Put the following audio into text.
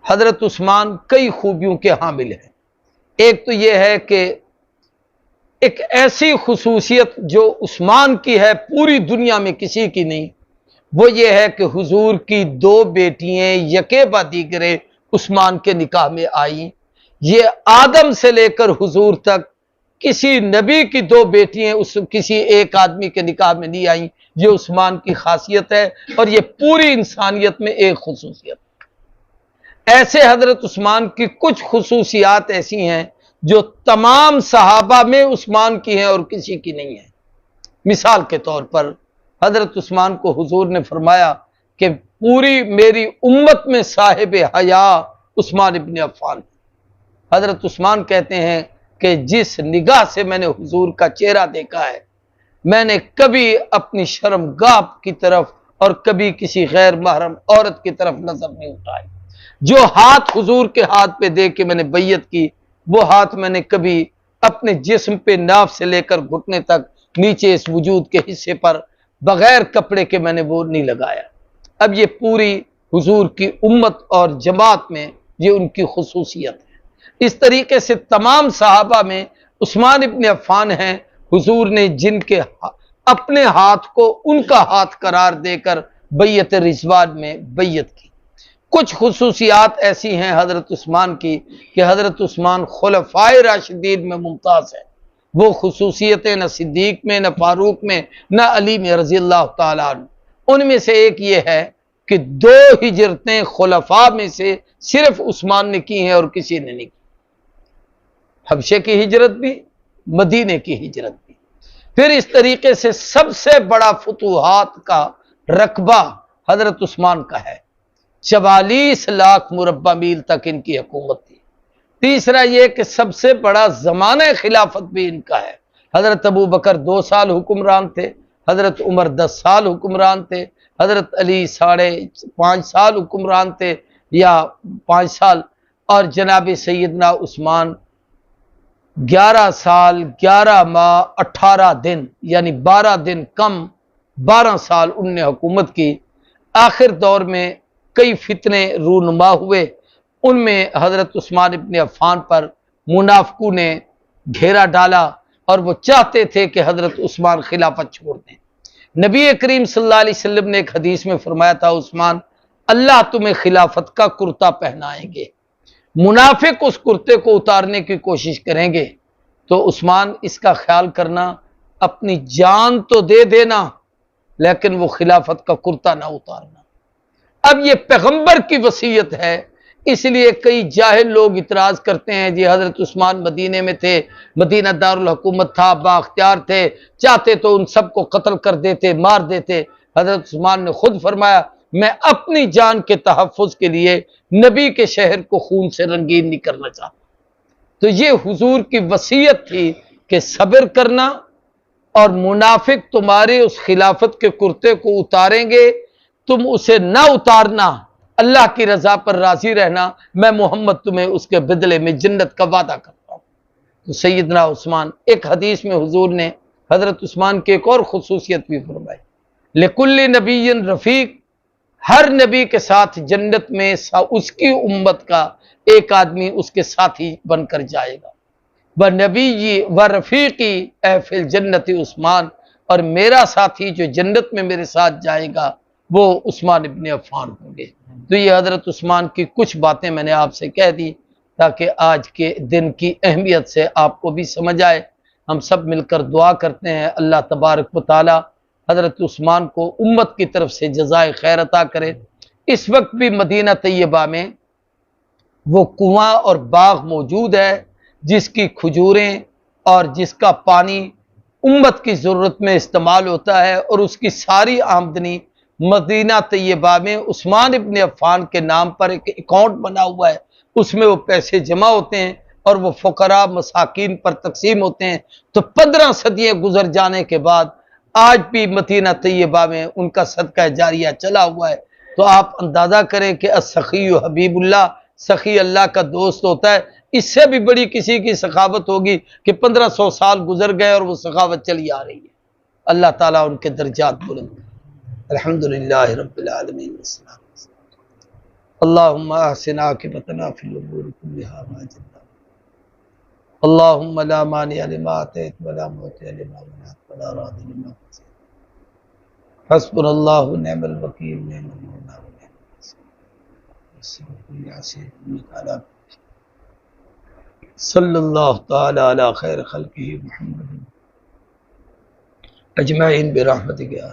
حضرت عثمان کئی خوبیوں کے حامل ہیں۔ ایک تو یہ ہے کہ ایک ایسی خصوصیت جو عثمان کی ہے پوری دنیا میں کسی کی نہیں، وہ یہ ہے کہ حضور کی دو بیٹیاں یکے بعد دیگرے عثمان کے نکاح میں آئیں۔ یہ آدم سے لے کر حضور تک کسی نبی کی دو بیٹیاں کسی ایک آدمی کے نکاح میں نہیں آئیں۔ یہ عثمان کی خاصیت ہے اور یہ پوری انسانیت میں ایک خصوصیت ہے۔ ایسے حضرت عثمان کی کچھ خصوصیات ایسی ہیں جو تمام صحابہ میں عثمان کی ہیں اور کسی کی نہیں ہے۔ مثال کے طور پر حضرت عثمان کو حضور نے فرمایا کہ پوری میری امت میں صاحب حیا عثمان ابن عفان۔ حضرت عثمان کہتے ہیں کہ جس نگاہ سے میں نے حضور کا چہرہ دیکھا ہے، میں نے کبھی اپنی شرمگاہ کی طرف اور کبھی کسی غیر محرم عورت کی طرف نظر نہیں اٹھائی۔ جو ہاتھ حضور کے ہاتھ پہ دے کے میں نے بیعت کی، وہ ہاتھ میں نے کبھی اپنے جسم پہ ناف سے لے کر گھٹنے تک نیچے اس وجود کے حصے پر بغیر کپڑے کے میں نے وہ نہیں لگایا۔ اب یہ پوری حضور کی امت اور جماعت میں یہ ان کی خصوصیت ہے۔ اس طریقے سے تمام صحابہ میں عثمان ابن عفان ہیں حضور نے جن کے اپنے ہاتھ کو ان کا ہاتھ قرار دے کر بیعت رضوان میں بیعت کی۔ کچھ خصوصیات ایسی ہیں حضرت عثمان کی کہ حضرت عثمان خلفائے راشدین میں ممتاز ہے۔ وہ خصوصیتیں نہ صدیق میں، نہ فاروق میں، نہ علی میں رضی اللہ تعالیٰ عنہ۔ ان میں سے ایک یہ ہے کہ 2 ہجرتیں خلفاء میں سے صرف عثمان نے کی ہیں اور کسی نے نہیں کی۔ حبشے کی ہجرت بھی، مدینے کی ہجرت بھی۔ پھر اس طریقے سے سب سے بڑا فتوحات کا رقبہ حضرت عثمان کا ہے۔ 44 لاکھ مربع میل تک ان کی حکومت تھی۔ تیسرا یہ کہ سب سے بڑا زمانہ خلافت بھی ان کا ہے۔ حضرت ابو بکر 2 سال حکمران تھے، حضرت عمر 10 سال حکمران تھے، حضرت علی 5.5 سال حکمران تھے یا 5 سال، اور جناب سیدنا عثمان 11 سال 11 ماہ 18 دن یعنی 12 دن کم 12 سال انہوں نے حکومت کی۔ آخر دور میں کئی فتنے رونما ہوئے، ان میں حضرت عثمان ابن عفان پر منافقوں نے گھیرا ڈالا اور وہ چاہتے تھے کہ حضرت عثمان خلافت چھوڑ دیں۔ نبی کریم صلی اللہ علیہ وسلم نے ایک حدیث میں فرمایا تھا، عثمان اللہ تمہیں خلافت کا کرتا پہنائیں گے، منافق اس کرتے کو اتارنے کی کوشش کریں گے، تو عثمان اس کا خیال کرنا، اپنی جان تو دے دینا لیکن وہ خلافت کا کرتا نہ اتارنا۔ اب یہ پیغمبر کی وصیت ہے، اس لیے کئی جاہل لوگ اعتراض کرتے ہیں جی حضرت عثمان مدینے میں تھے، مدینہ دارالحکومت تھا، بااختیار تھے، چاہتے تو ان سب کو قتل کر دیتے، مار دیتے۔ حضرت عثمان نے خود فرمایا میں اپنی جان کے تحفظ کے لیے نبی کے شہر کو خون سے رنگین نہیں کرنا چاہتا۔ تو یہ حضور کی وصیت تھی کہ صبر کرنا، اور منافق تمہارے اس خلافت کے کرتے کو اتاریں گے، تم اسے نہ اتارنا، اللہ کی رضا پر راضی رہنا، میں محمد تمہیں اس کے بدلے میں جنت کا وعدہ کرتا ہوں۔ تو سیدنا عثمان، ایک حدیث میں حضور نے حضرت عثمان کی ایک اور خصوصیت بھی فرمائی، لکل نبی رفیق، ہر نبی کے ساتھ جنت میں اس کی امت کا ایک آدمی اس کے ساتھی بن کر جائے گا۔ وَنَبِيِّ وَرَفِيقِي اے فِی الجنت عثمان، اور میرا ساتھی جو جنت میں میرے ساتھ جائے گا وہ عثمان ابن عفان ہوں گے۔ تو یہ حضرت عثمان کی کچھ باتیں میں نے آپ سے کہہ دی تاکہ آج کے دن کی اہمیت سے آپ کو بھی سمجھ آئے۔ ہم سب مل کر دعا کرتے ہیں اللہ تبارک و تعالی حضرت عثمان کو امت کی طرف سے جزائے خیر عطا کرے۔ اس وقت بھی مدینہ طیبہ میں وہ کنواں اور باغ موجود ہے جس کی کھجوریں اور جس کا پانی امت کی ضرورت میں استعمال ہوتا ہے، اور اس کی ساری آمدنی مدینہ طیبہ میں عثمان ابن عفان کے نام پر ایک اکاؤنٹ بنا ہوا ہے، اس میں وہ پیسے جمع ہوتے ہیں اور وہ فقراء مساکین پر تقسیم ہوتے ہیں۔ تو 15 صدیاں گزر جانے کے بعد آج بھی مدینہ طیبہ میں ان کا صدقہ جاریہ چلا ہوا ہے۔ تو آپ اندازہ کریں کہ السخی حبیب اللہ، سخی اللہ کا دوست ہوتا ہے، اس سے بھی بڑی کسی کی سخاوت ہوگی کہ 1500 سال گزر گئے اور وہ سخاوت چلی آ رہی ہے۔ اللہ تعالیٰ ان کے درجات بلند۔ الحمدللہ رب العالمین۔ اللهم احسن عاقبتنا في الامور كلها وأجرنا. اللهم لا مانع لما اعطيت ولا معطي لما منعت ولا راد لما قضيت. حسبنا الله ونعم الوكيل نعم المولى ونعم النصير. صلی اللہ تعالی علی خیر خلقہ محمد اجمعین برحمتک یا